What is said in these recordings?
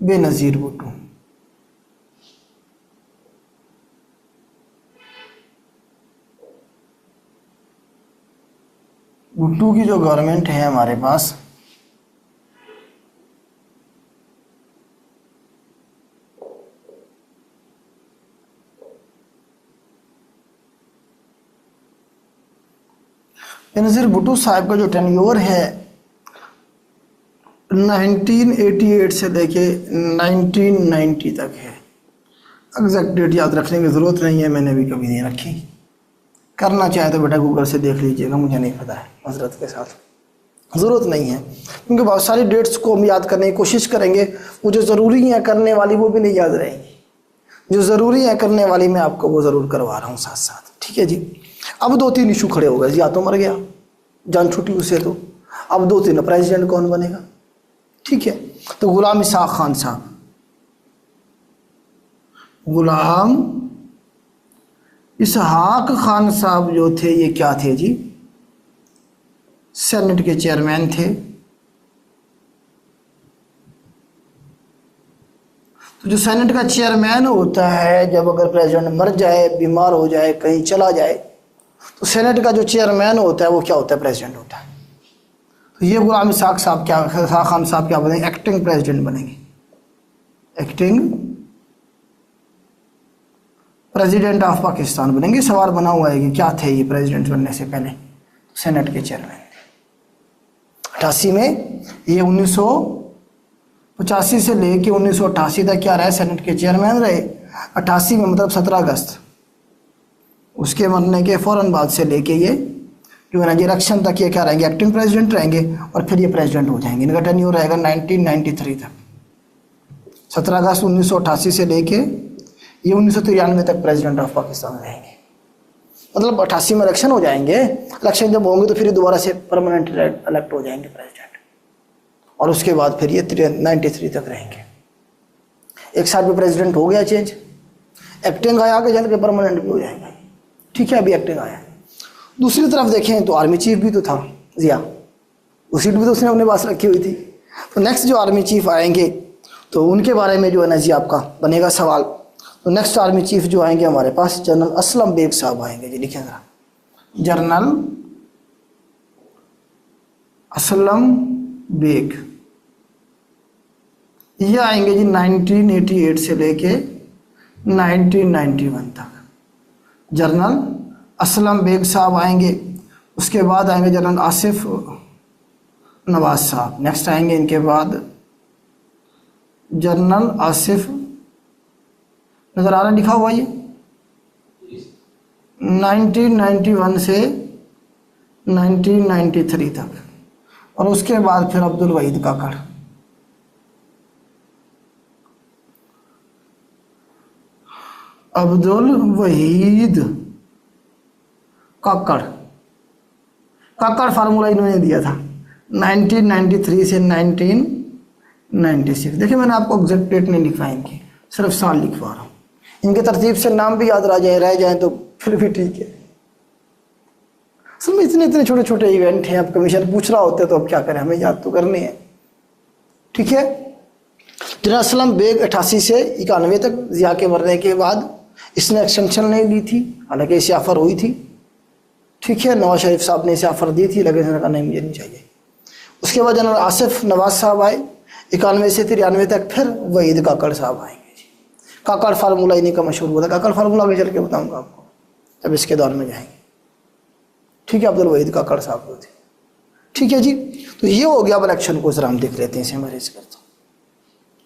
बेनज़ीर भुट्टो। भुट्टो की जो गवर्नमेंट है हमारे पास, बेनज़ीर भुट्टो साहब का जो टेन्योर है 1988 से लेके 1990 तक है। एग्जैक्ट डेट याद रखने की ज़रूरत नहीं है, मैंने भी कभी नहीं रखी। करना चाहे तो बेटा गूगल से देख लीजिएगा, मुझे नहीं पता है, हजरत के साथ ज़रूरत नहीं है, क्योंकि बहुत सारी डेट्स को हम याद करने की कोशिश करेंगे, वो जो ज़रूरी है करने वाली वो भी नहीं याद रहेंगी। जो ज़रूरी है करने वाली मैं आपको वो ज़रूर करवा रहा हूँ साथ साथ। ठीक है जी। अब 2-3 इशू खड़े हो गए जी, या तो मर गया, जान छुट्टी उसे, तो अब 2-3 प्रेसिडेंट कौन बनेगा। ठीक है, तो गुलाम इसहाक खान साहब, गुलाम इसहाक खान साहब जो थे ये क्या थे जी, सेनेट के चेयरमैन थे। तो जो सेनेट का चेयरमैन होता है, जब अगर प्रेसिडेंट मर जाए, बीमार हो जाए, कहीं चला जाए, तो सेनेट का जो चेयरमैन होता है वो क्या होता है, प्रेसिडेंट होता है। तो ये गुलाम इसहाक साहब क्या, इसहाक खान साहब क्या बनेंगे, एक्टिंग प्रेसिडेंट बनेंगे, एक्टिंग प्रेसिडेंट ऑफ पाकिस्तान बनेंगे। सवाल बना हुआ है कि क्या थे ये प्रेसिडेंट बनने से पहले, सेनेट के चेयरमैन। 88 में ये 1985 से लेके 1988 तक क्या रहे, सेनेट के चेयरमैन रहे। 88 में मतलब 17 अगस्त, उसके मरने के फ़ौरन बाद से लेके ये जो है ना इलेक्शन तक ये क्या रहेंगे, एक्टिंग प्रेसिडेंट रहेंगे, और फिर ये प्रेसिडेंट हो जाएंगे। इनका टेन्योर रहेगा 1993 तक। 17 अगस्त 1988 से लेके ये 1993 तक प्रेसिडेंट ऑफ पाकिस्तान रहेंगे। मतलब 88 में इलेक्शन हो जाएंगे, इलेक्शन जब होंगे तो फिर दोबारा से परमानेंट इलेक्ट हो जाएंगे प्रेसिडेंट, और उसके बाद फिर ये 93 तक रहेंगे। एक साल में प्रेसिडेंट हो गया चेंज, एक्टिंग आया, आगे चल के परमानेंट भी हो जाएगा। ठीक है, अभी एक्टिंग आया। दूसरी तरफ देखें तो आर्मी चीफ भी तो था जिया, उस सीट भी तो उसने अपने पास रखी हुई थी। तो नेक्स्ट जो आर्मी चीफ आएंगे तो उनके बारे में जो है ना जी आपका बनेगा सवाल। तो नेक्स्ट आर्मी चीफ जो आएंगे हमारे पास, जनरल असलम बेग साहब आएंगे जी। लिखें जरा, जनरल असलम बेग, ये आएंगे जी 1988 से लेके 1991 तक। जनरल असलम बेग साहब आएंगे। उसके बाद आएंगे जनरल आसिफ नवाज साहब। नेक्स्ट आएंगे इनके बाद जनरल आसिफ, नज़र आ रहा लिखा हुआ ये 1991 से 1993 तक। और उसके बाद फिर अब्दुल वहीद काकड़। अब्दुल वहीद काकड़, काकड़ फार्मूला इन्होंने दिया था 1993 से 1996। देखिए मैंने आपको एग्जैक्ट डेट नहीं लिखा इनकी, सिर्फ साल लिखवा रहा हूँ। इनके तरतीब से नाम भी याद रह जाए तो फिर भी ठीक है। असल में इतने छोटे छोटे इवेंट हैं, अब कमीशन पूछ रहा होता है तो अब क्या करें, हमें याद तो करने हैं। ठीक है, जनरल असलम बेग 88 से 91 तक, जिया के मरने के बाद इसने एक्सटेंशन नहीं ली थी, हालांकि इसे ऑफर हुई थी। ठीक है, नवाज शरीफ साहब ने इसे ऑफर दी थी, लेकिन इसने कहा नहीं मुझे नहीं चाहिए। उसके बाद जनरल आसिफ नवाज साहब आए 91 से 93 तक, फिर वहीद काकड़ साहब आएंगे जी। काकड़ फार्मूला इन्हीं का मशहूर हुआ था। काकड़ फार्मूला आगे चल के बताऊंगा आपको जब इसके दौर में जाएंगे। ठीक है, अब्दुल वहीद काकड़ साहब को थे। ठीक है जी, तो ये हो गया। अब इलेक्शन को जरा हम देख लेते हैं, इसे मैं रेज करता हूँ।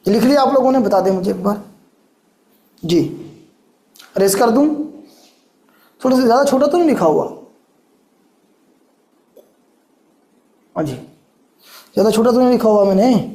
लिख लिया आप लोगों ने, बता दें मुझे एक बार जी, रेज कर दूं? थोड़ा सा ज़्यादा छोटा तो नहीं लिखा हुआ? हाँ जी, ज़्यादा छोटा तो नहीं लिखा हुआ मैंने?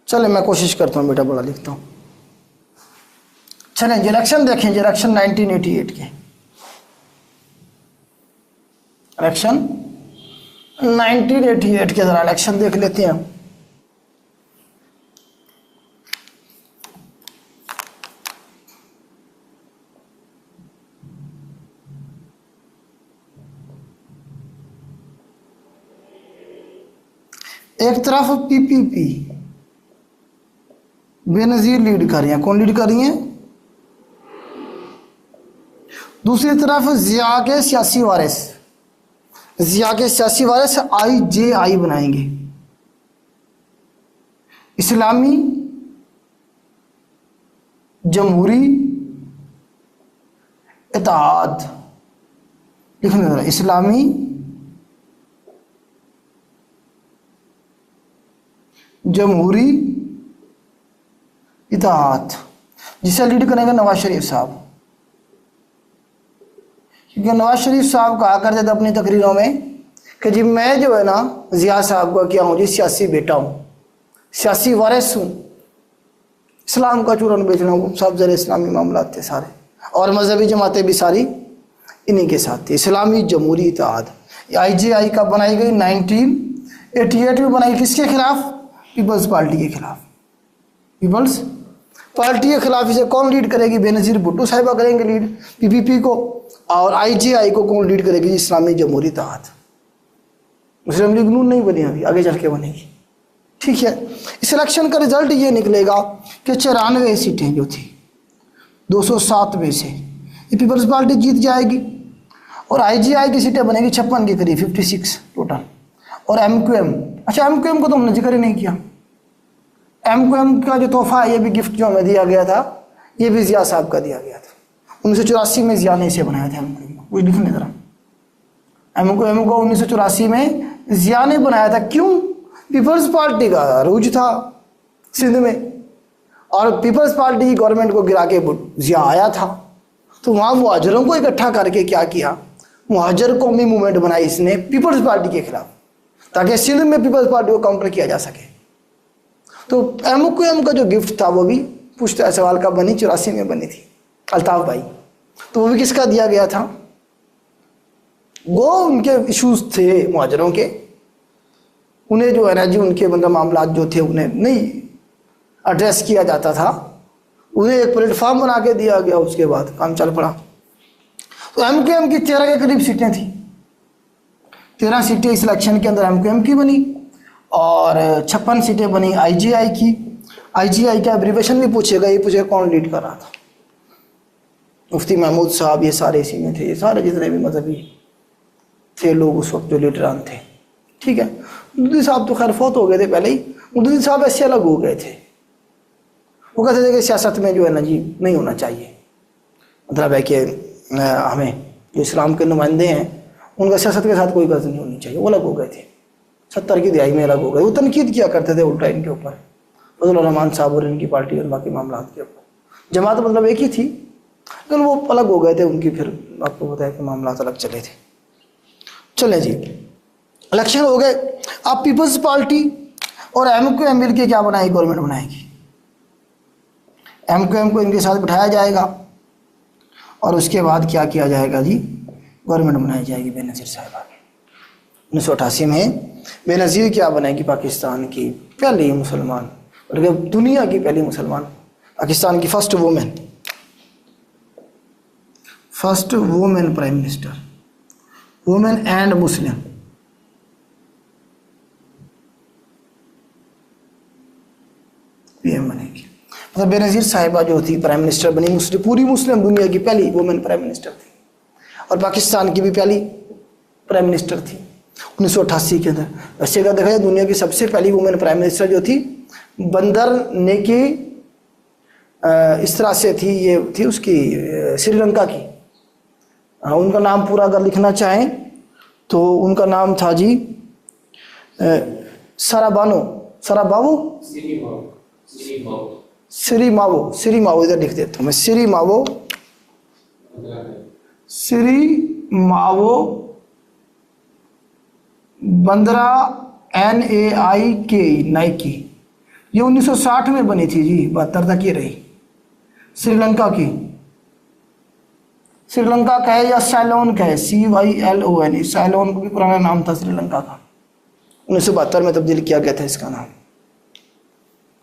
चले मैं कोशिश करता हूँ बेटा, बड़ा लिखता हूँ। चलें इलेक्शन देखें, इलेक्शन 1988 के इलेक्शन 1988 के जरा इलेक्शन देख लेते हैं। एक तरफ पीपीपी बेनजीर लीड कर रही हैं, कौन लीड कर रही हैं? दूसरी तरफ जिया के सियासी वारिस, जिया के सियासी वारिस IJI बनाएंगे, इस्लामी जमहूरी इत्तेहाद, लिखने जरा, इस्लामी जमहूरी इत्तेहाद, जिसे लीड करेंगे नवाज शरीफ साहब। क्योंकि नवाज शरीफ साहब कहा करते थे अपनी तकरीरों में कि जी मैं जो है ना जिया साहब का क्या हूँ जी, सियासी बेटा हूँ, सियासी वारिस हूँ, इस्लाम का चूरन बेचना हूँ, सब जरे इस्लामी मामला थे सारे, और मजहबी जमातें भी सारी इन्हीं के साथ थी। इस्लामी जमहूरी इत्तेहाद IJI का बनाई गई 1988 में, बनाई किसके खिलाफ? पीपल्स पार्टी के खिलाफ। पीपल्स पार्टी के खिलाफ इसे कौन लीड करेगी? बेनजीर भुट्टो साहिबा करेंगे लीड पीपीपी को, और IJI को कौन लीड करेगी? इस्लामी जमहूरी इत्तेहाद। मुस्लिम लीग नून नहीं बनी अभी, आगे चल के बनेगी। ठीक है, इस इलेक्शन का रिजल्ट ये निकलेगा कि 94 सीटें जो थी 207 में से ये पीपल्स पार्टी जीत जाएगी, और IJI की सीटें बनेगी 56 के करीब, 56 टोटल। और MQM, अच्छा MQM को तो हमने जिक्र ही नहीं किया। MQM का जो तोहफा है, ये भी गिफ्ट जो हमें दिया गया था, ये भी जिया साहब का दिया गया था। 1984 में जिया ने इसे बनाया था MQM को, कुछ लिखने जरा। MQM को 1984 में जिया ने बनाया था। क्यों? पीपल्स पार्टी का अरूज था सिंध में, और पीपल्स पार्टी की गवर्नमेंट को गिरा के जिया आया था, तो वहाँ मुहाजिरों को इकट्ठा करके क्या किया, मुहाजिर कौमी मूवमेंट बनाई इसने पीपल्स पार्टी के खिलाफ, ताकि सिंध में पीपल्स पार्टी को काउंटर किया जा सके। तो MQM का जो गिफ्ट था वो भी पूछता है सवाल का बनी, 84 में बनी थी, अल्ताफ भाई। तो वो भी किसका दिया गया था? वो उनके इश्यूज थे मुहाजिरों के, उन्हें जो है ना जी उनके मतलब मामला जो थे उन्हें नहीं एड्रेस किया जाता था, उन्हें एक प्लेटफॉर्म बना के दिया गया, उसके बाद काम चल पड़ा। तो MQM की 13 के करीब सीटें थी, 13 सीटें इस इलेक्शन के अंदर MQM की बनी, और 56 सीटें बनी IJI की। IJI का एब्रीवेशन भी पूछेगा, ये पूछेगा कौन लीड कर रहा था। मुफ्ती महमूद साहब, ये सारे इसी में थे, ये सारे जितने भी मजहबी थे लोग उस वक्त जो लीडरान थे। ठीक है, मुफ्ती साहब तो खैर फौत हो गए थे पहले ही। मुफ्ती साहब ऐसे अलग हो गए थे, वो कहते थे कि सियासत में जो है ना जी नहीं होना चाहिए, मतलब है कि हमें जो इस्लाम के नुमाइंदे हैं उनका सियासत के साथ कोई गर्ज नहीं होनी चाहिए। वो अलग हो गए थे, 70 की दिहाई में अलग हो गए। वो तनकीद किया करते थे उल्टा इनके ऊपर, फजलुर रहमान साहब और इनकी पार्टी और बाकी मामला के ऊपर। जमात मतलब एक ही थी, लेकिन वो अलग हो गए थे उनकी, फिर आपको पता है कि मामला अलग चले थे। चले जी, इलेक्शन हो गए। अब पीपल्स पार्टी और MQM मिल के क्या बनाएगी? गवर्नमेंट बनाएगी। MQM को इनके साथ बिठाया जाएगा, और उसके बाद क्या किया जाएगा जी? गवर्नमेंट बनाई जाएगी बेनज़ीर साहिबा की। 1988 में बेनज़ीर क्या बनेगी? पाकिस्तान की पहली मुसलमान, बल्कि दुनिया की पहली मुसलमान, पाकिस्तान की first women prime minister, women and Muslim. PM बनेगी। मतलब बेनज़ीर साहिबा जो थी प्राइम मिनिस्टर बनी, पूरी मुस्लिम दुनिया की पहली वुमेन प्राइम मिनिस्टर थी, और पाकिस्तान की भी पहली प्राइम मिनिस्टर थी 1988 के अंदर। वैसे अगर देखा जाए दुनिया की सबसे पहली वुमेन प्राइम मिनिस्टर जो थी बंदर नेकी, इस तरह से थी, ये थी उसकी श्रीलंका की। उनका नाम पूरा अगर लिखना चाहें तो उनका नाम था जी सिरीमावो, इधर लिख देता हूँ मैं, सिरीमावो बंदरा नाइकी। ये 1960 में बनी थी जी, 72 तक ये रही। श्रीलंका का है या सैलोन का है, CYLON, सैलोन को भी पुराना नाम था श्रीलंका का। 1972 में तब्दील किया गया था इसका नाम।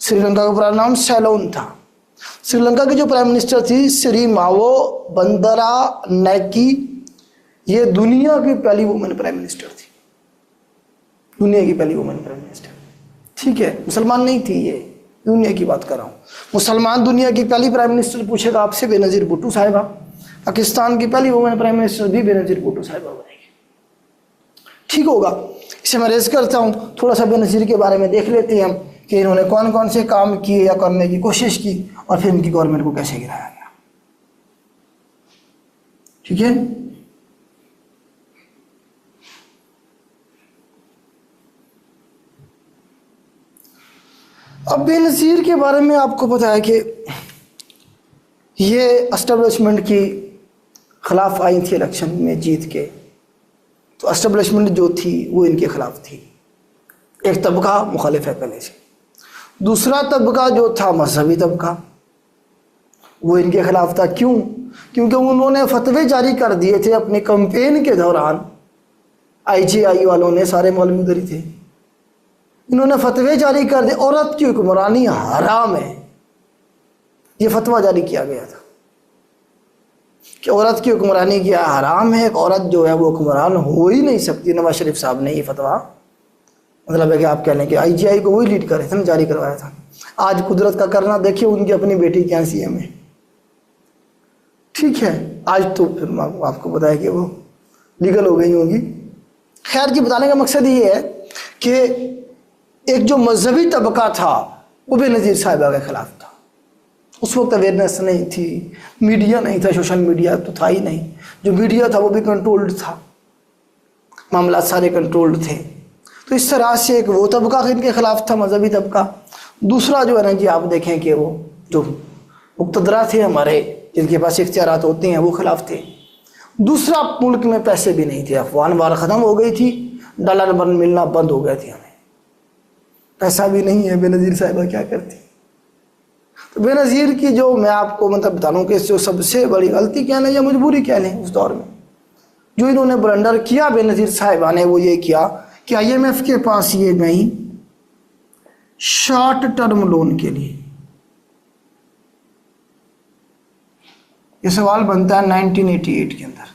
श्रीलंका का पूरा नाम सेलोन था। श्रीलंका की जो प्राइम मिनिस्टर थी श्री मावो बंदरानायकी, ये दुनिया की पहली वुमेन प्राइम मिनिस्टर थी, दुनिया की पहली वुमेन प्राइम मिनिस्टर। ठीक है, मुसलमान नहीं थी ये, दुनिया की बात कर रहा हूँ। मुसलमान दुनिया की पहली प्राइम मिनिस्टर पूछेगा आपसे, बेनज़ीर भुट्टो साहिबा। पाकिस्तान की पहली वुमेन प्राइम मिनिस्टर भी बेनज़ीर भुट्टो साहिबा बनेगी। ठीक होगा, इसे मैं रेस करता हूँ। थोड़ा सा बेनज़ीर के बारे में देख लेते हैं हम कि इन्होंने कौन कौन से काम किए या करने की कोशिश की और फिर इनकी गवर्नमेंट को कैसे गिराया गया। ठीक है, अब बेनज़ीर के बारे में आपको पता है कि ये एस्टेब्लिशमेंट की खिलाफ आई थी इलेक्शन में जीत के, तो एस्टेब्लिशमेंट जो थी वो इनके खिलाफ थी। एक तबका मुखालिफ है पहले से, दूसरा तबका जो था मजहबी तबका, वो इनके खिलाफ था। क्यों? क्योंकि उन्होंने फतवे जारी कर दिए थे अपने कैंपेन के दौरान। IGI वालों ने, सारे मौलवी उधर ही थे, इन्होंने फतवे जारी कर दिए औरत की हुक्मरानी हराम है। ये फतवा जारी किया गया था कि औरत की हुक्मरानी किया हराम है, एक औरत जो है वो हुक्मरान हो ही नहीं सकती। नवाज शरीफ साहब ने ये फतवा, मतलब है कि आप कह लें कि IGI को वही लीड कर रहे थे ना, जारी करवाया था। आज कुदरत का करना देखिए, उनकी अपनी बेटी क्या CM है। ठीक है, आज तो फिर आपको पता है कि वो लीगल हो गई होंगी। खैर जी, बताने का मकसद ये है कि एक जो मजहबी तबका था वो बेनज़ीर साहिबा के खिलाफ था। उस वक्त अवेयरनेस नहीं थी, मीडिया नहीं था, सोशल मीडिया तो था ही नहीं। जो मीडिया था वो भी कंट्रोल्ड था, मामला सारे कंट्रोल्ड थे। तो इस तरह से एक वो तबका इनके खिलाफ था, मजहबी तबका। दूसरा जो है ना जी, आप देखें कि वो जो मुक़्तदरा थे हमारे, जिनके पास इख्तियारात होते हैं, वो खिलाफ थे। दूसरा, मुल्क में पैसे भी नहीं थे, अफवाह बार ख़त्म हो गई थी, डॉलर मिलना बंद हो गए थे, हमें पैसा भी नहीं है। बेनज़ीर साहिबा क्या करती? तो बेनज़ीर की जो मैं आपको मतलब बता दूँ कि जो सबसे बड़ी गलती कह लें या मजबूरी कह लें, उस दौर में जो इन्होंने ब्लंडर किया बेनज़ीर साहिबा ने, वो ये किया कि IMF के पास ये गई शॉर्ट टर्म लोन के लिए। ये सवाल बनता है 1988 के अंदर,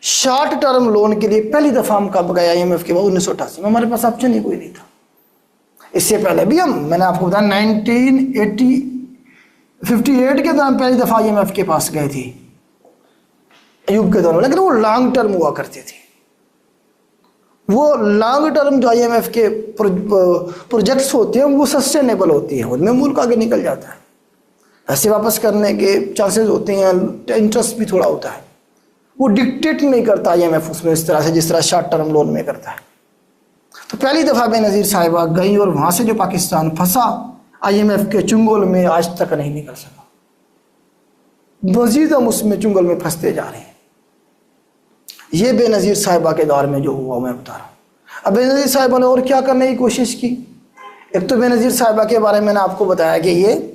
शॉर्ट टर्म लोन के लिए पहली दफा हम कब गए IMF के बाद? 1988 में। हमारे पास ऑप्शन ही कोई नहीं था। इससे पहले भी मैंने आपको बताया 1958 के दौरान पहली दफा IMF के पास गए थे, अयूब के दौरान, लेकिन वो लॉन्ग टर्म हुआ करते थे। वो लॉन्ग टर्म जो IMF के प्रोजेक्ट्स होते हैं वो सस्टेनेबल होती हैं, उनमें मुल्क आगे निकल जाता है, पैसे वापस करने के चांसेस होते हैं, इंटरेस्ट भी थोड़ा होता है। वो डिक्टेट नहीं करता IMF उसमें इस तरह से जिस तरह शॉर्ट टर्म लोन में करता है। तो पहली दफ़ा बेनज़ीर साहिबा गई और वहाँ से जो पाकिस्तान फंसा IMF के चुंगल में, आज तक नहीं निकल सका। मज़ीद हम उसमें चुंगल में फंसते जा रहे हैं। ये बेनज़ीर साहिबा के दौर में जो हुआ मैं बता रहा हूँ। अब बेनज़ीर साहिबा ने और क्या करने की कोशिश की? एक तो बेनज़ीर साहिबा के बारे में मैंने आपको बताया कि ये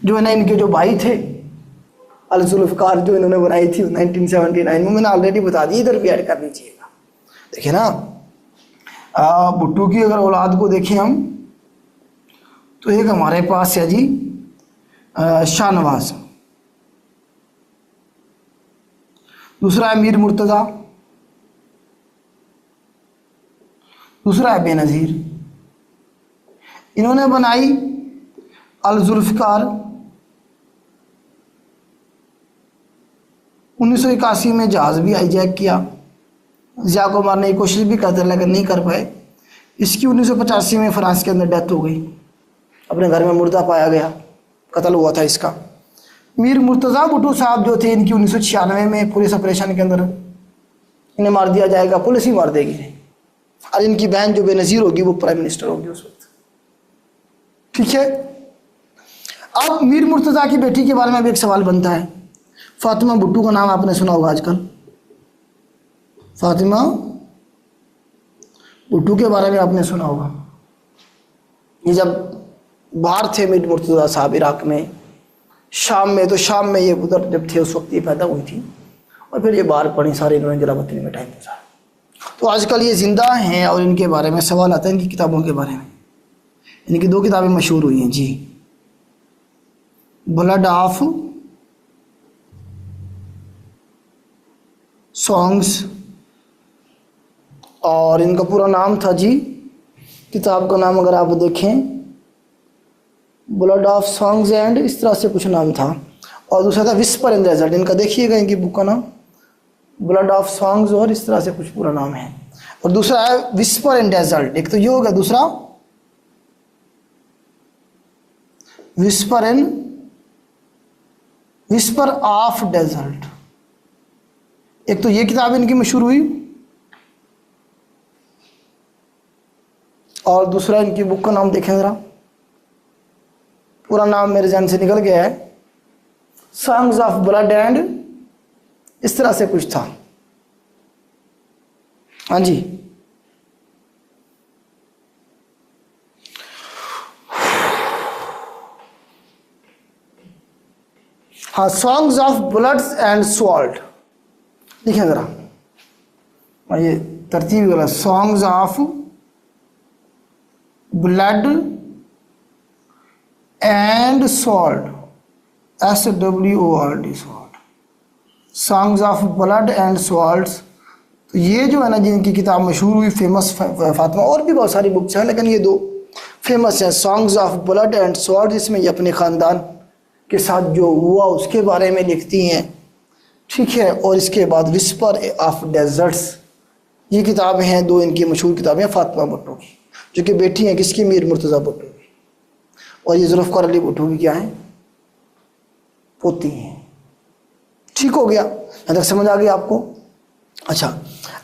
जो है ना, इनके जो भाई थे अल-जुल्फ़िकार, जो इन्होंने बनाई थी 1979 में, मैंने ऑलरेडी बता दी, इधर भी ऐड कर लीजिएगा। देखिए ना, भुट्टो की अगर औलाद को देखें हम, तो एक हमारे पास है जी शाहनवाज, दूसरा है मीर मुर्तज़ा, दूसरा है बेनज़ीर। इन्होंने बनाई अल-जुल्फ़िकार। 1981 में जहाज़ भी हाईजैक किया, ज़िया को मारने की कोशिश भी करते लेकिन नहीं कर पाए। इसकी 1985 में फ्रांस के अंदर डेथ हो गई, अपने घर में मुर्दा पाया गया, कत्ल हुआ था इसका। मीर मुर्तज़ा भुट्टो साहब जो थे, इनकी 1996 में पुलिस ऑपरेशन के अंदर इन्हें मार दिया जाएगा, पुलिस ही मार देगी। और इनकी बहन जो बेनज़ीर होगी वो प्राइम मिनिस्टर होगी उस वक्त। ठीक है, अब मीर मुर्तज़ा की बेटी के बारे में भी एक सवाल बनता है। फातिमा भुट्टो का नाम आपने सुना होगा आजकल। फातिमा भुट्टो के बारे में आपने सुना होगा। ये जब बाहर थे मीर मुर्तज़ा साहब इराक में, शाम में, तो शाम में ये उधर जब थे उस वक्त ये पैदा हुई थी, और फिर ये बाहर पढ़ी, सारे इन्होंने जलावतनी में टाइम गुजारा। तो आजकल ये ज़िंदा हैं और इनके बारे में सवाल आता है, इनकी किताबों के बारे में। इनकी 2 किताबें मशहूर हुई हैं जी, ब्लड ऑफ सॉन्ग्स, और इनका पूरा नाम था जी, किताब का नाम अगर आप देखें ब्लड ऑफ सॉन्ग्स एंड इस तरह से कुछ नाम था, और दूसरा था विस्पर इन डेजर्ट। इनका देखिएगा, इनकी बुक का नाम ब्लड ऑफ सॉन्ग्स और इस तरह से कुछ पूरा नाम है। और दूसरा है विस्पर इन डेजर्ट, एक तो ये होगा, दूसरा विस्पर ऑफ डेजर्ट। एक तो ये किताब इनकी मशहूर हुई, और दूसरा इनकी बुक का नाम देखें ज़रा, पूरा नाम मेरे जहन से निकल गया है, सॉन्ग्स ऑफ ब्लड एंड इस तरह से कुछ था। हाँ जी, हाँ, सॉन्ग्स ऑफ ब्लड एंड स्वॉल्ड। देखें ज़रा, ये तरतीब वाला, songs of blood and sword, SWORD, sword, songs of blood and swords. तो ये जो है ना जिनकी किताब मशहूर हुई, फेमस फातिमा, और भी बहुत सारी बुक्स हैं लेकिन ये 2 फेमस हैं, songs of blood and sword, जिसमें ये अपने ख़ानदान के साथ जो हुआ उसके बारे में लिखती हैं, ठीक है। और इसके बाद विस्पर ऑफ डेजर्ट्स, ये किताबें हैं, 2 इनकी मशहूर किताबें हैं फातिमा भुट्टो की, जो कि बेटी हैं किसकी, मीर मुर्तज़ा भुट्टो की, और ये ज़ुल्फ़िकार अली भुट्टो की क्या है, पोती हैं। ठीक हो गया, यहाँ तक समझ आ गई आपको। अच्छा,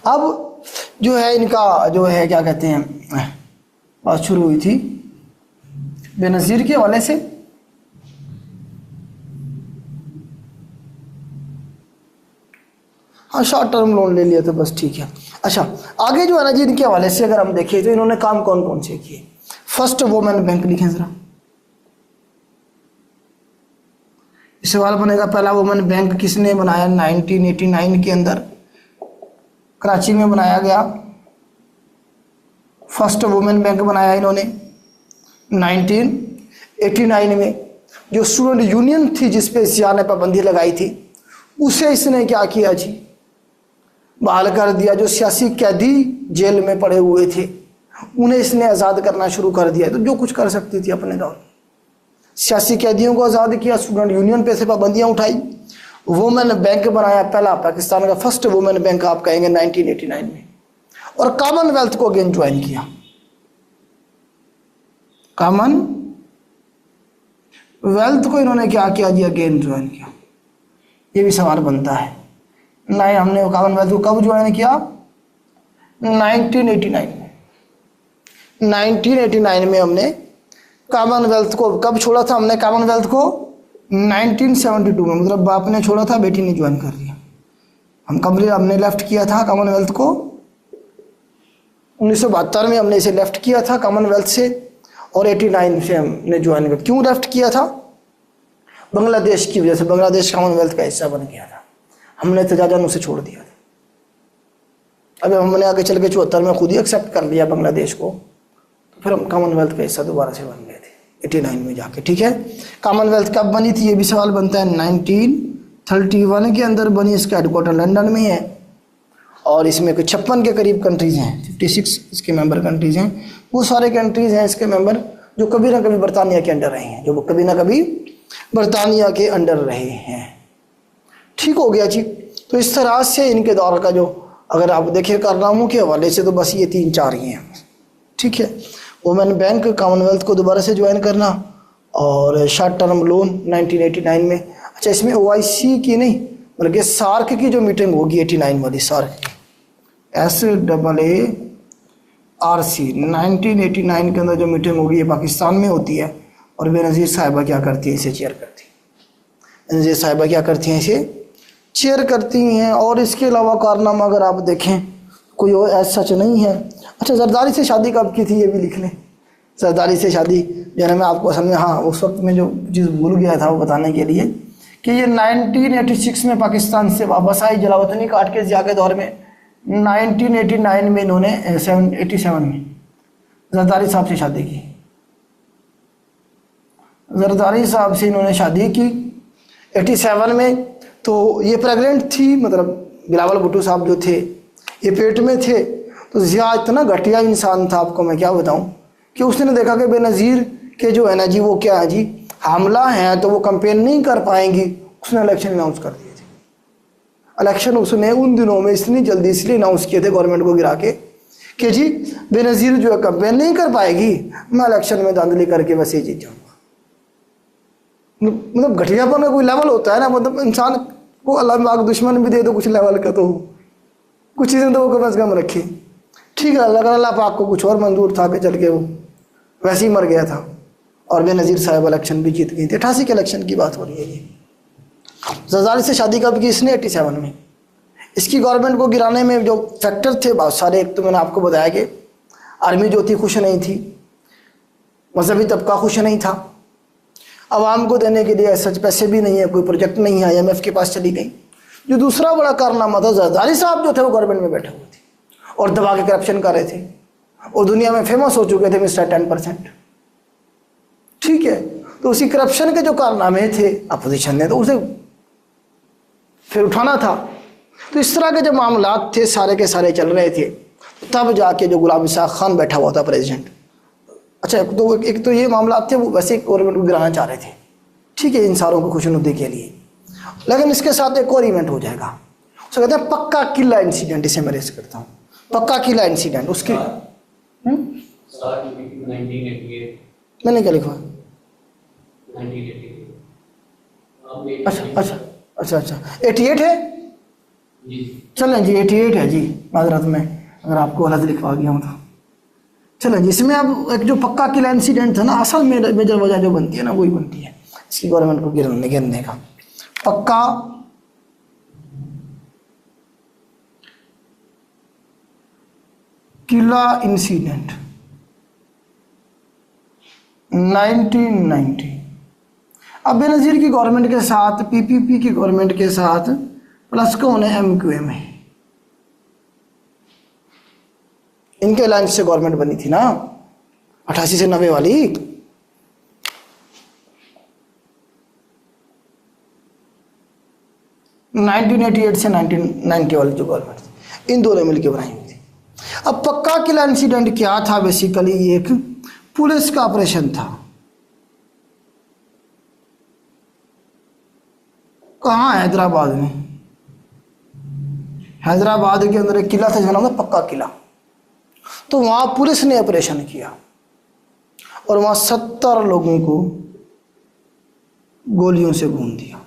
अब जो है इनका जो है क्या कहते हैं, बात शुरू हुई थी बेनज़ीर के हवाले से। हाँ, शॉर्ट टर्म लोन ले लिया तो बस ठीक है। अच्छा, आगे जो है ना जी इनके हवाले से अगर हम देखें तो इन्होंने काम कौन कौन से किए। फर्स्ट वुमेन बैंक लिखें ज़रा, सवाल बनेगा पहला वुमेन बैंक किसने बनाया, 1989 के अंदर कराची में बनाया गया। फर्स्ट वुमेन बैंक बनाया इन्होंने 1989 में। जो स्टूडेंट यूनियन थी जिस पे सियाह ने पाबंदी लगाई थी, उसे इसने क्या किया जी, बहाल कर दिया। जो सियासी कैदी जेल में पड़े हुए थे उन्हें इसने आज़ाद करना शुरू कर दिया। तो जो कुछ कर सकती थी अपने दौर, सियासी कैदियों को आज़ाद किया, स्टूडेंट यूनियन पे से पाबंदियाँ उठाई, वुमेन बैंक बनाया, पहला पाकिस्तान का फर्स्ट वुमेन बैंक आप कहेंगे 1989 में। और कॉमनवेल्थ को अगेन ज्वाइन किया, कॉमनवेल्थ को इन्होंने क्या किया जी, अगेन ज्वाइन किया। ये भी सवाल बनता है, नहीं हमने कॉमनवेल्थ को कब ज्वाइन किया, 1989 में। 1989 में हमने कॉमनवेल्थ को कब छोड़ा था, हमने कॉमनवेल्थ को 1972 में, मतलब बाप ने छोड़ा था, बेटी ने ज्वाइन कर लिया। हमने लेफ्ट किया था कॉमनवेल्थ को 1972 में, हमने इसे लेफ्ट किया था कॉमनवेल्थ से, और 89 से हमने ज्वाइन कर। क्यों लेफ्ट किया था, बांग्लादेश की वजह से। बांग्लादेश कॉमनवेल्थ का हिस्सा बन गया था, हमने तजाजन उसे छोड़ दिया था। अब हमने आगे चल के 74 में खुद ही एक्सेप्ट कर लिया बांग्लादेश को, तो फिर हम कॉमनवेल्थ का हिस्सा दोबारा से बन गए थे 89 में जाके, ठीक है। कॉमनवेल्थ कब बनी थी ये भी सवाल बनता है, 1931 के अंदर बनी। इसका हेडक्वार्टर लंदन में है, और इसमें कुछ 56 के करीब कंट्रीज़ हैं, 56 इसके मेंबर कंट्रीज़ हैं। वो सारे कंट्रीज़ हैं इसके मेंबर जो कभी ना कभी बरतानिया के अंडर रहे हैं, जो कभी ना कभी बरतानिया के अंडर रहे हैं। ठीक हो गया जी। तो इस तरह से इनके दौर का जो अगर आप देखें कारनामों के हवाले से, तो बस ये 3-4 ही हैं, ठीक है। वुमेन बैंक, कॉमनवेल्थ को दोबारा से ज्वाइन करना, और शॉर्ट टर्म लोन 1989 में। अच्छा, इसमें OIC की नहीं बल्कि सार्क की जो मीटिंग होगी 89 वाली, सार्क की SAARC 1989 के अंदर जो मीटिंग होगी ये पाकिस्तान में होती है, और बेनज़ीर साहिबा क्या करती हैं, इसे चेयर करती हैं। बेनज़ीर साहिबा क्या करती हैं, इसे चेयर करती हैं। और इसके अलावा कारनामा अगर आप देखें कोई और ऐसा सच नहीं है। अच्छा, जरदारी से शादी कब की थी ये भी लिख लें। जरदारी से शादी जो है मैं आपको असल में, हाँ उस वक्त में जो चीज़ भूल गया था वो बताने के लिए कि ये 1986 में पाकिस्तान से वापस आई, जलावतनी काट के ज़िया के दौर में 1989 में इन्होंने 87 में जरदारी साहब से शादी की। जरदारी साहब से इन्होंने शादी की 87 में। तो ये प्रेग्नेंट थी, मतलब बिलावल भुट्टो साहब जो थे ये पेट में थे। तो ज़िया इतना घटिया इंसान था, आपको मैं क्या बताऊं, कि उसने देखा कि बेनज़ीर के जो है ना जी वो क्या है जी हमला है, तो वो कंपेन नहीं कर पाएंगी। उसने इलेक्शन अनाउंस कर दिए थे। इलेक्शन उसने उन दिनों में इतनी जल्दी इसलिए अनाउंस किए थे गवर्नमेंट को गिरा के कि जी बेनज़ीर जो है कंपेन नहीं कर पाएगी, मैं इलेक्शन में धांधली करके बस ये जीत जाऊँगा। मतलब घटियापन का कोई लेवल होता है ना, मतलब इंसान को अल्लाह पाक दुश्मन भी दे दो कुछ लेवल का, तो कुछ चीज़ें तो वो कम से कम रखी। ठीक है, अल्लाह पाक को कुछ और मंजूर था कि चल के वो वैसे ही मर गया था और बेनज़ीर साहब इलेक्शन भी जीत गई थी। 88 के इलेक्शन की बात हो रही है ये। जरदारी से शादी कब की इसने? 87 में। इसकी गवर्नमेंट को गिराने में जो फैक्टर थे बहुत सारे, एक तो मैंने आपको बताया कि आर्मी जो थी खुश नहीं थी, मजहबी तबका खुश नहीं था, आवाम को देने के लिए सच पैसे भी नहीं है, कोई प्रोजेक्ट नहीं है, IMF के पास चली गई। जो दूसरा बड़ा कारनामा था, जरदारी साहब जो थे वो गवर्नमेंट में बैठे हुए थे और दबा के करप्शन कर रहे थे और दुनिया में फेमस हो चुके थे मिस्टर 10%। ठीक है, तो उसी करप्शन के जो कारनामे थे अपोजिशन ने तो उसे फिर उठाना था। तो इस तरह के जो मामलात थे सारे के सारे चल रहे थे, तब जाके जो गुलाम इसाक खान बैठा हुआ था प्रेसिडेंट। अच्छा, तो एक तो ये मामलात थे, वो वैसे गवर्नमेंट को गिराना चाह रहे थे, ठीक है, इंसानों को खुशनुदी के लिए। लेकिन इसके साथ एक और इवेंट हो जाएगा, उसे कहते हैं पक्का किला इंसिडेंट। इसे मैं रेस करता हूँ, पक्का किला इंसिडेंट। उसके मैंने क्या लिखा? अच्छा 88 है। चलें जी 88 है जी, माजरत में अगर आपको गलत लिखवा गया हूँ तो। चलें जी, इसमें अब एक जो पक्का किला इंसिडेंट था ना, असल में मेजर वजह जो बनती है ना वही बनती है इसकी गवर्नमेंट को गिरने का। पक्का किला इंसिडेंट 1990। अब बेनज़ीर की गवर्नमेंट के साथ PPP की गवर्नमेंट के साथ प्लस कौन है? MQM है। इनके अलायंस से गवर्नमेंट बनी थी ना 88 से 90 वाली। (1988 से 1990 वाली जो गवर्नमेंट थी, इन दोनों मिलकर बनाई हुई थी। अब पक्का किला इंसिडेंट क्या था? बेसिकली ये एक पुलिस का ऑपरेशन था। कहाँ? हैदराबाद में। हैदराबाद के अंदर एक किला था जिसका नाम था पक्का किला। तो वहां पुलिस ने ऑपरेशन किया और वहां 70 लोगों को गोलियों से भून दिया।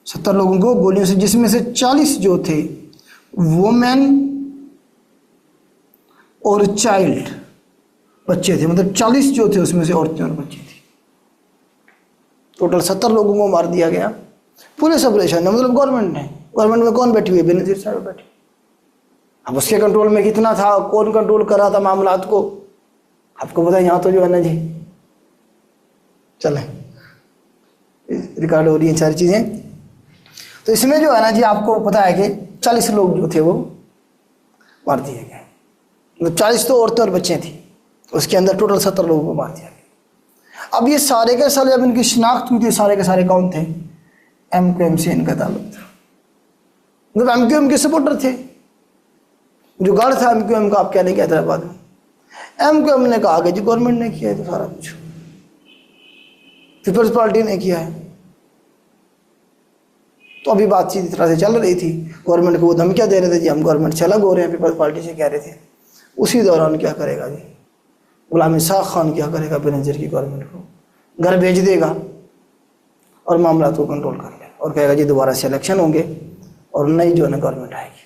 70 लोगों को गोलियों से, जिसमें से 40 जो थे वुमेन और चाइल्ड, बच्चे थे। मतलब 40 जो थे उसमें से औरतें और बच्चे थे। टोटल 70 लोगों को मार दिया गया पुलिस ऑपरेशन है। मतलब गवर्नमेंट में कौन बैठी हुई है? बेनज़ीर साहब बैठी। अब उसके कंट्रोल में कितना था, कौन कंट्रोल कर रहा था मामलात को, आपको पता है। यहाँ तो जो है ना जी, चलें रिकॉर्ड हो रही हैं सारी चीज़ें। तो इसमें जो है ना जी आपको पता है कि 40 लोग जो थे वो मार दिए गए। मतलब 40 तो औरतें और बच्चे थी, उसके अंदर टोटल 70 लोगों को मार दिया गया। अब ये सारे के सारे, जब इनकी शिनाख्त हुई थी, सारे के सारे कौन थे? MQM से इनका ताल्लुक था। मतलब MQM के सपोर्टर थे। जो गढ़ था MQM का, आप कह लेंगे हैदराबाद में, MQM ने कहा कि जी गवर्नमेंट ने किया है तो सारा कुछ, पीपल्स पार्टी ने किया है। तो अभी बातचीत इस तरह से चल रही थी, गवर्नमेंट को वो धमकियाँ दे रहे थे जी हम गवर्नमेंट से अलग हो रहे हैं, पीपल्स पार्टी से कह रहे थे। उसी दौरान क्या करेगा जी गुलाम इसाक खान, क्या करेगा? बेनज़ीर की गवर्नमेंट को घर भेज देगा और मामला को कंट्रोल कर लेगा और कहेगा जी दोबारा से इलेक्शन होंगे और नई जो है गवर्नमेंट आएगी।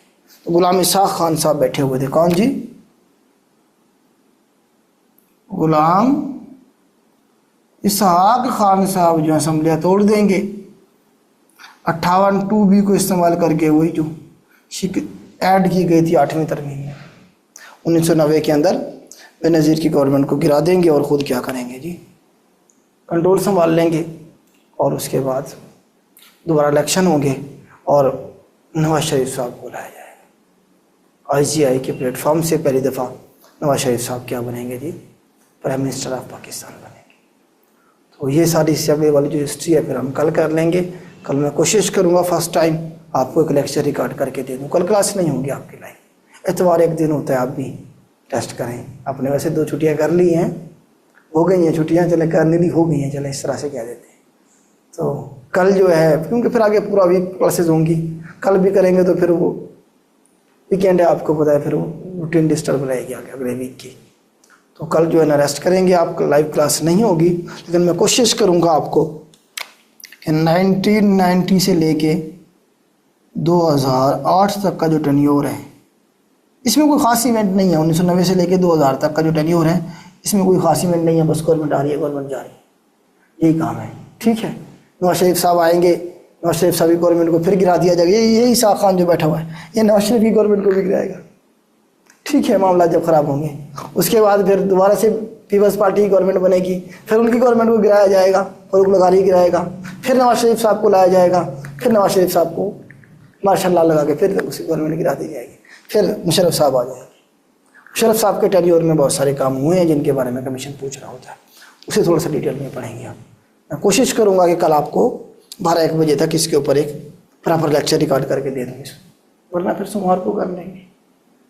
तो गुलाम इसाक खान साहब बैठे हुए थे। कौन जी? गुलाम इसाक खान साहब जो असम्बलियाँ तोड़ देंगे। 58(2)B को इस्तेमाल करके, वही जो ऐड की गई थी 8वीं तरमीम में 1990 के अंदर, बेनज़ीर की गवर्नमेंट को गिरा देंगे और ख़ुद क्या करेंगे जी कंट्रोल संभाल लेंगे और उसके बाद दोबारा इलेक्शन होंगे और नवाज शरीफ साहब को लाया जाएगा। IGI के प्लेटफॉर्म से पहली दफ़ा नवाज शरीफ साहब क्या बनेंगे जी, प्राइम मिनिस्टर ऑफ पाकिस्तान बनेंगे। तो ये सारी इससे अगले वाली जो हिस्ट्री है फिर हम कल कर लेंगे। कल मैं कोशिश करूँगा फर्स्ट टाइम आपको एक लेक्चर रिकॉर्ड करके दे दूँ। कल क्लास नहीं होगी आपकी लाइफ, इतवार एक दिन होता है, आप भी टेस्ट करें। आपने वैसे 2 छुट्टियाँ कर ली हैं, हो गई हैं छुट्टियाँ, चले करने ली हो गई हैं, चले इस तरह से कह देते हैं। तो कल जो है, क्योंकि फिर आगे पूरा वीक क्लासेस होंगी, कल भी करेंगे तो फिर वो वीकेंड है, आपको पता है, फिर वो रूटीन डिस्टर्ब रहेगी आगे अगले वीक की। तो कल जो है ना रेस्ट करेंगे, आपका लाइव क्लास नहीं होगी, लेकिन मैं कोशिश करूँगा आपको कि 1990 से लेके 2008 तक का जो टेन्योर है, इसमें कोई ख़ास इवेंट नहीं है। 1990 से लेके 2000 तक का जो टेन्योर है, इसमें कोई ख़ास इवेंट नहीं है, बस गवर्नमेंट आ रही है, गवर्नमेंट जा रही है, यही काम है। ठीक है, नवाज शरीफ साहब आएंगे, नवाज शरीफ साहब की गवर्नमेंट को फिर गिरा दिया जाएगा। यही इसाक खान जो बैठा हुआ है, ये नवाज शरीफ की गवर्नमेंट को भी गिराएगा। ठीक है, मामला जब ख़राब होंगे, उसके बाद फिर दोबारा से पीपल्स पार्टी की गवर्नमेंट बनेगी, फिर उनकी गवर्नमेंट को गिराया जाएगा, फरूक लगारी गिराएगा, फिर नवाज शरीफ साहब को लाया जाएगा, फिर नवाज शरीफ साहब को मार्शल लॉ लगा के फिर उसी गवर्नमेंट गिरा दी जाएगी, फिर मुशर्रफ साहब आ जाएंगे। मुशर्रफ साहब के टेन्योर में बहुत सारे काम हुए हैं जिनके बारे में कमीशन पूछ रहा होता है, उसे थोड़ा सा डिटेल में पढ़ेंगे आप। मैं कोशिश करूँगा कि कल आपको 12-1 बजे तक इसके ऊपर एक प्रॉपर लेक्चर रिकॉर्ड करके दे दूँगी, वरना फिर सोमवार को कर लेंगे।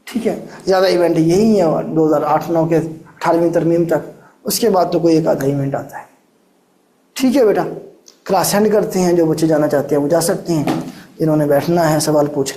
ठीक है, ज़्यादा इवेंट यही है 2008-9 के 18वीं तरमीम तक, उसके बाद तो कोई एक आधा इवेंट आता है। ठीक है बेटा, क्लास एंड करते हैं। जो बच्चे जाना चाहते हैं वो जा सकते हैं, जिन्होंने बैठना है सवाल पूछने